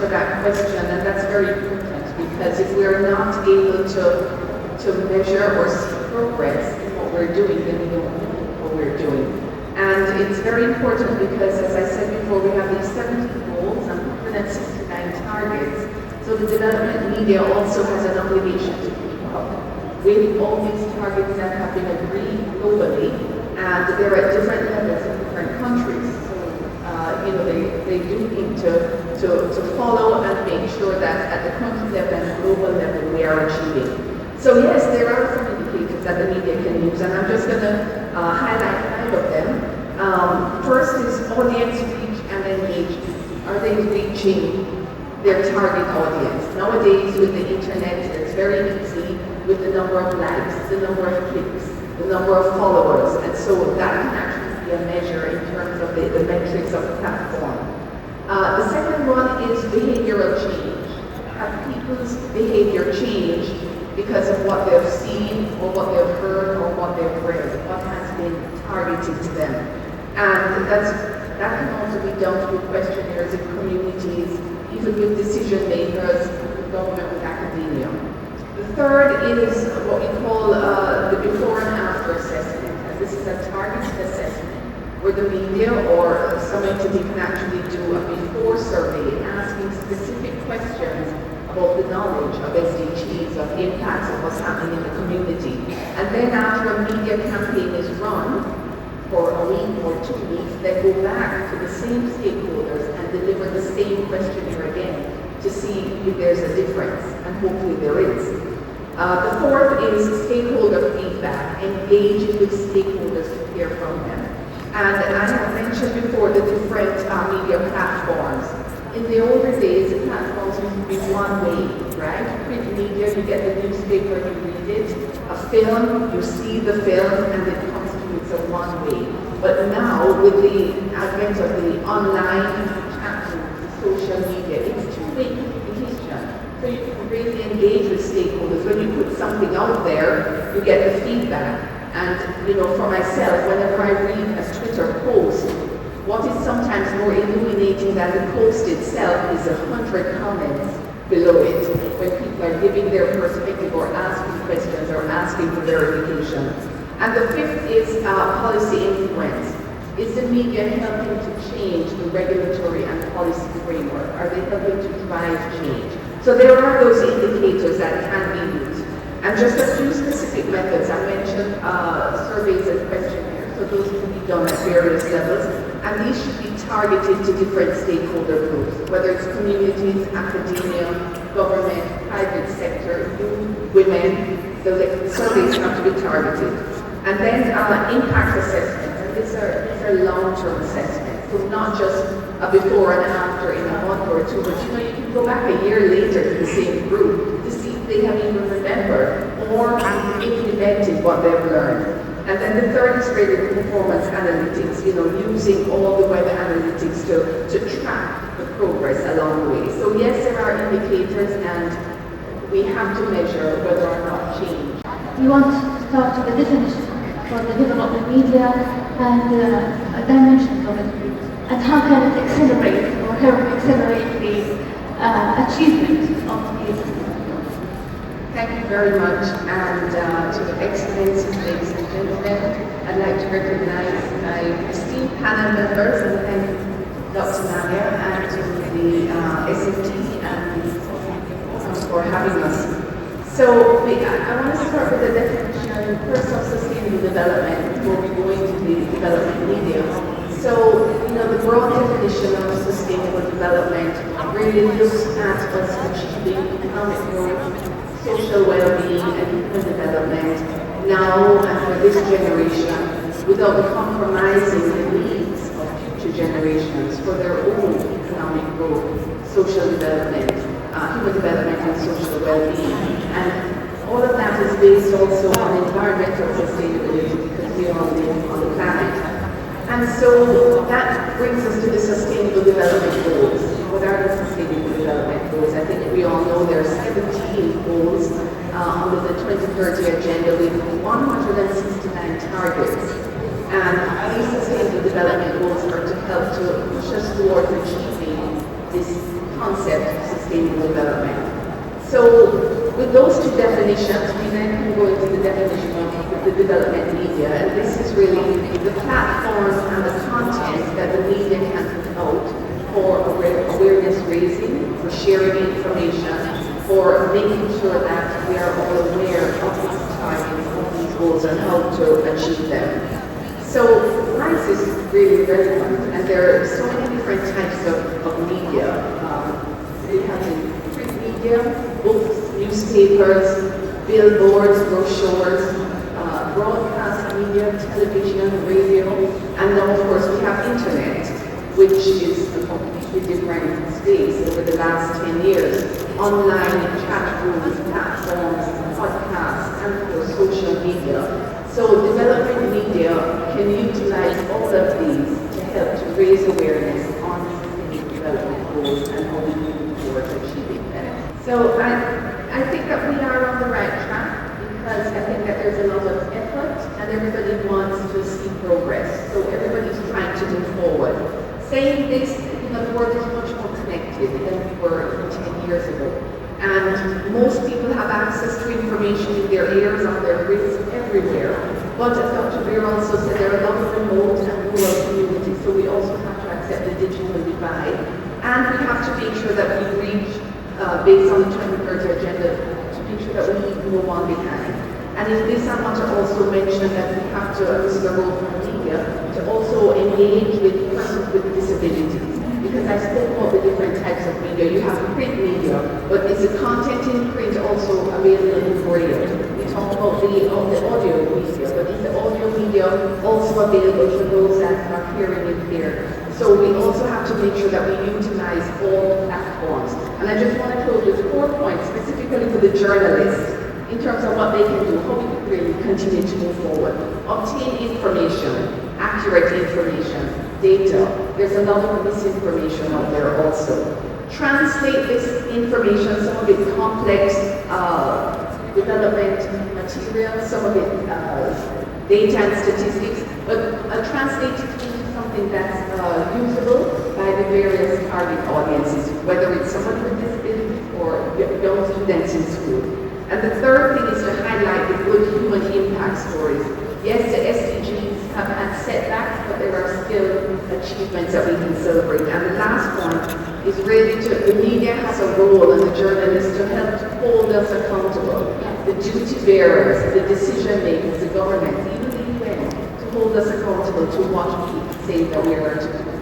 for that question, and that's very important because if we're not able to measure or see progress in what we're doing, then we don't know what we're doing. And it's very important because, as I said before, we have these 70 goals and 169 targets. So the development media also has an obligation to keep up with all these targets that have been agreed globally, and they're at different levels in different countries. They do need to follow and make sure that at the country level and global level we are achieving. So yes, there are some indicators that the media can use, and I'm just going to highlight 5 of them. First is audience reach and engagement. Are they reaching their target audience? Nowadays with the internet, it's very easy with the number of likes, the number of clicks, the number of followers, and so that can actually be a measure in terms of the metrics of the platform. The second one is behavioral change. Have people's behavior changed because of what they've seen or what they've heard or what they've read, what has been targeted to them? And that can also be done through questionnaires in communities, even with decision makers, with government, with academia. The third is what we call the before and after assessment. And this is a targeted assessment where the media or some entity can actually do a before survey asking specific questions about the knowledge of SDGs, of impacts of what's happening in the community. And then after a media campaign is run for a week or 2 weeks, they go back to the same stakeholders and deliver the same questionnaire again to see if there's a difference, and hopefully there is. The fourth is stakeholder feedback, engaging with stakeholders to hear from them. And I have mentioned before the different media platforms. In the older days, the platforms used to be one way, right? Print media, you get the newspaper, you read it. A film, you see the film, and it constitutes a one way. But now, with the advent of the online chat rooms, social media, it's two-way communication. So you can really engage with stakeholders. When you put something out there, you get the feedback. And, for myself, whenever I read a Twitter post, what is sometimes more illuminating than the post itself is 100 comments below it, when people are giving their perspective or asking questions or asking for verification. And the fifth is policy influence. Is the media helping to change the regulatory and policy framework? Are they helping to drive change? So there are those indicators that can be used. And just a few specific methods. I mentioned surveys and questionnaires, so those can be done at various levels, and these should be targeted to different stakeholder groups, whether it's communities, academia, government, private sector, youth, women. So the surveys have to be targeted. And then impact assessments, and these are long-term assessments, so not just a before and after in a month or two, but you can go back a year later to the same group to see if they have even remembered or implemented what they've learned. And then the third is really performance analytics, using all the web analytics to track the progress along the way. So yes, there are indicators, and we have to measure whether or not change. We want to start with the definition for the development media and dimensions of it, and how can it accelerate or help accelerate the achievement of these. Thank you very much, and to the Excellencies, ladies and gentlemen, I'd like to recognize my esteemed panel members and thank Dr. Nadia and to the SFT and for having us. So I want to start with the definition first of sustainable development before we go into the development media. So, the broad definition of sustainable development really looks at us achieving economic growth, social well-being, and human development now and for this generation without compromising the needs of future generations for their own economic growth, social development, human development, and social well-being. And all of that is based also on environmental sustainability because we all live on the planet. And so that brings us to the Sustainable Development Goals. What are the Sustainable Development Goals? I think we all know there are 17 goals under the 2030 Agenda with 169 targets. And these Sustainable Development Goals are to help to push us towards achieving this concept of sustainable development. So with those two definitions, we then can go into the definition of the development media, and this is really the platforms and the content that the media can put out for awareness raising, for sharing information, for making sure that we are all aware of these targets, of these goals, and how to achieve them. So rights is really relevant, and there are so many different types of media. We have the print media, books, newspapers, billboards, brochures, broadcast media, television, radio, and now of course we have internet, which is a completely different space over the last 10 years. Online chat rooms, platforms, podcasts, and of course social media. So development media can utilize all of these to help to raise awareness on sustainable development goals and how we move towards achieving them. So I think that we are on the right track, because I think that there's a lot of effort and everybody wants to see progress. So everybody's trying to move forward. Saying this, the world is much more connected than we were 10 years ago. And most people have access to information in their ears, on their wrists, everywhere. But as Dr. Beer also said, there are a lot of remote and rural communities, so we also have to accept the digital divide. And we have to make sure that we reach, based on the 2030 agenda, to make sure that we leave no one behind. And in this, I want to also mention that we have to, this is a role for media, to also engage with persons with disabilities. Because I spoke about the different types of media. You have print media, but is the content in print also available in braille? We talk about the audio media, but is the audio media also available for those that are hearing impaired? So we also have to make sure that we utilize all platforms. And I just want to close with 4 points, specifically for the journalists, in terms of what they can do, how we can really continue to move forward. Obtain information, accurate information, data. There's a lot of misinformation out there also. Translate this information, some of it complex development material, some of it data and statistics, but translate it into something that's usable by the various target audiences, whether it's somebody with disabilities or young students in school. And the third thing is to highlight the good human impact stories. Yes, the SDGs have had setbacks, but there are still achievements that we can celebrate. And the last point is really the media has a role, and the journalists to help to hold us accountable. The duty bearers, the decision makers, the government, even the UN, to hold us accountable to what we say that we are going to do.